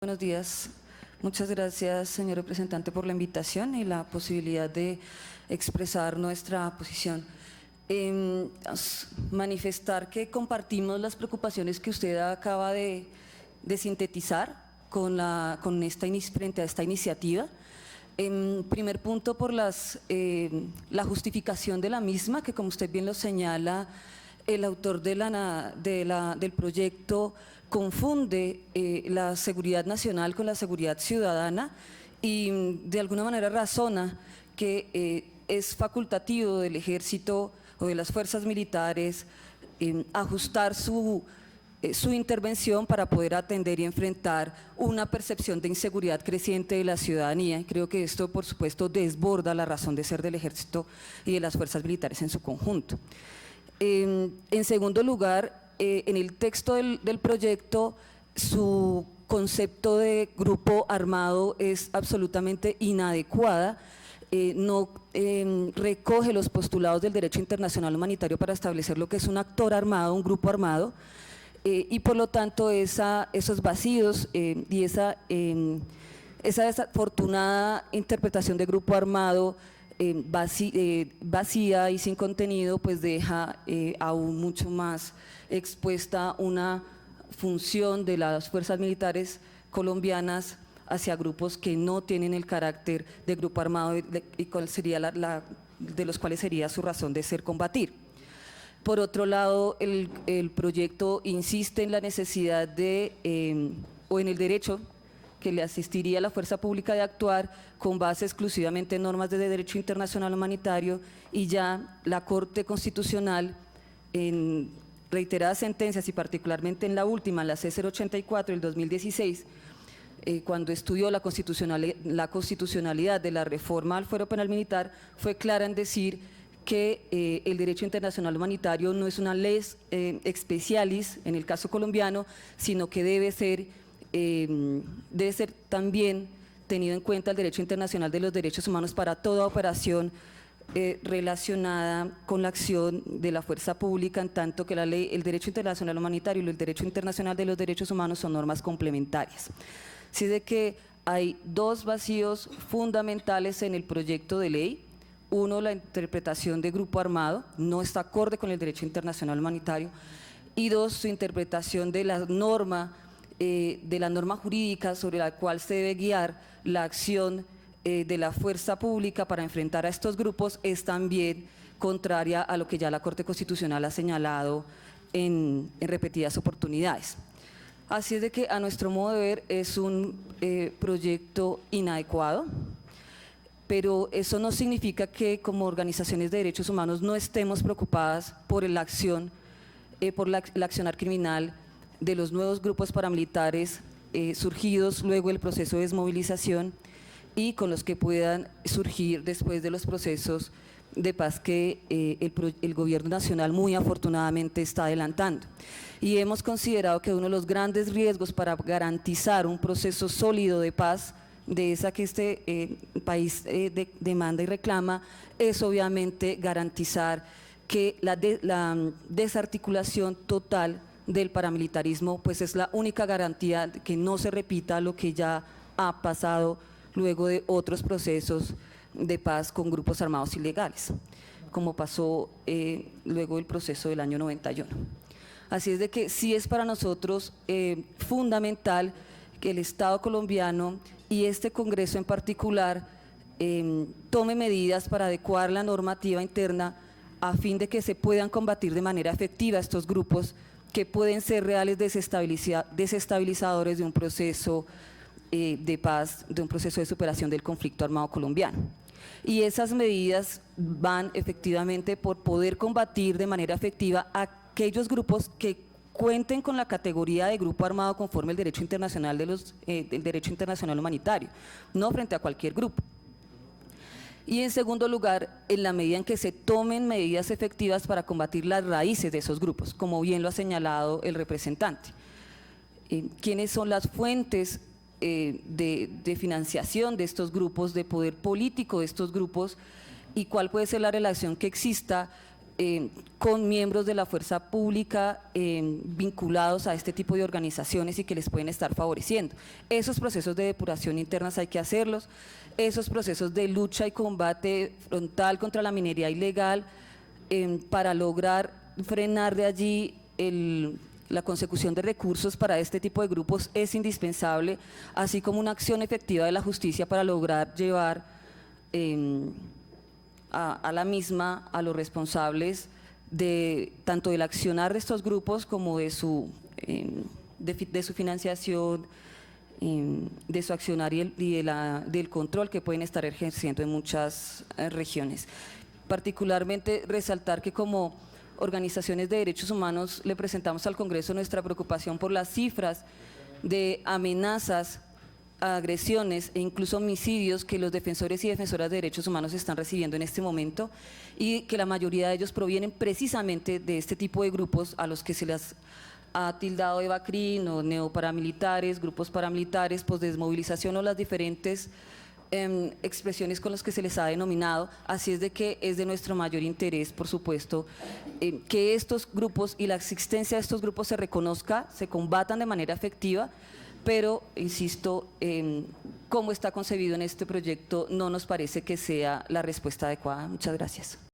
Buenos días. Muchas gracias, señor representante, por la invitación y la posibilidad de expresar nuestra posición. Manifestar que compartimos las preocupaciones que usted acaba de sintetizar frente a esta iniciativa. En primer punto, por la justificación de la misma, que como usted bien lo señala, el autor del proyecto confunde la seguridad nacional con la seguridad ciudadana y de alguna manera razona que es facultativo del ejército o de las fuerzas militares ajustar su intervención para poder atender y enfrentar una percepción de inseguridad creciente de la ciudadanía. Creo que esto, por supuesto, desborda la razón de ser del ejército y de las fuerzas militares en su conjunto. En segundo lugar, en el texto del proyecto, su concepto de grupo armado es absolutamente inadecuada, no recoge los postulados del derecho internacional humanitario para establecer lo que es un actor armado, un grupo armado, y por lo tanto esos vacíos y esa desafortunada interpretación de grupo armado vacía y sin contenido, pues deja aún mucho más expuesta una función de las fuerzas militares colombianas hacia grupos que no tienen el carácter de grupo armado y cuál sería de los cuales sería su razón de ser combatir. Por otro lado, el proyecto insiste en la necesidad o en el derecho que le asistiría a la fuerza pública de actuar con base exclusivamente en normas de derecho internacional humanitario, y ya la Corte Constitucional, en reiteradas sentencias y particularmente en la última, la C084 del 2016, cuando estudió la constitucionalidad de la reforma al fuero penal militar, fue clara en decir que el derecho internacional humanitario no es una lex specialis en el caso colombiano, sino que debe ser también tenido en cuenta el derecho internacional de los derechos humanos para toda operación relacionada con la acción de la fuerza pública, en tanto que el derecho internacional humanitario y el derecho internacional de los derechos humanos son normas complementarias. Así de que hay dos vacíos fundamentales en el proyecto de ley. Uno, la interpretación de grupo armado, no está acorde con el derecho internacional humanitario, y dos, su interpretación de la norma jurídica sobre la cual se debe guiar la acción de la fuerza pública para enfrentar a estos grupos es también contraria a lo que ya la Corte Constitucional ha señalado en repetidas oportunidades. Así es de que, a nuestro modo de ver, es un proyecto inadecuado, pero eso no significa que como organizaciones de derechos humanos no estemos preocupadas por la acción, por el accionar criminal de los nuevos grupos paramilitares surgidos luego del proceso de desmovilización y con los que puedan surgir después de los procesos de paz que el gobierno nacional muy afortunadamente está adelantando. Y hemos considerado que uno de los grandes riesgos para garantizar un proceso sólido de paz, de esa que este país demanda y reclama, es obviamente garantizar que la desarticulación total del paramilitarismo pues es la única garantía de que no se repita lo que ya ha pasado luego de otros procesos de paz con grupos armados ilegales, como pasó luego del proceso del año 91. Así es de que sí es para nosotros fundamental que el Estado colombiano y este Congreso en particular tome medidas para adecuar la normativa interna a fin de que se puedan combatir de manera efectiva estos grupos que pueden ser reales desestabilizadores de un proceso de paz, de un proceso de superación del conflicto armado colombiano. Y esas medidas van efectivamente por poder combatir de manera efectiva a aquellos grupos que cuenten con la categoría de grupo armado conforme el derecho internacional del derecho internacional humanitario, no frente a cualquier grupo. Y en segundo lugar, en la medida en que se tomen medidas efectivas para combatir las raíces de esos grupos, como bien lo ha señalado el representante. ¿Quiénes son las fuentes de financiación de estos grupos, de poder político de estos grupos, y cuál puede ser la relación que exista con miembros de la fuerza pública vinculados a este tipo de organizaciones y que les pueden estar favoreciendo. Esos procesos de depuración internas hay que hacerlos, esos procesos de lucha y combate frontal contra la minería ilegal para lograr frenar de allí la consecución de recursos para este tipo de grupos es indispensable, así como una acción efectiva de la justicia para lograr llevar a la misma a los responsables de tanto del accionar de estos grupos como de su financiación, de su accionar del control que pueden estar ejerciendo en muchas regiones. Particularmente resaltar que como organizaciones de derechos humanos le presentamos al Congreso nuestra preocupación por las cifras de amenazas, agresiones e incluso homicidios que los defensores y defensoras de derechos humanos están recibiendo en este momento y que la mayoría de ellos provienen precisamente de este tipo de grupos a los que se les ha tildado de BACRIM o neoparamilitares, grupos paramilitares, posdesmovilización o las diferentes expresiones con las que se les ha denominado. Así es de que es de nuestro mayor interés, por supuesto, que estos grupos y la existencia de estos grupos se reconozca, se combatan de manera efectiva, pero, insisto, cómo está concebido en este proyecto no nos parece que sea la respuesta adecuada. Muchas gracias.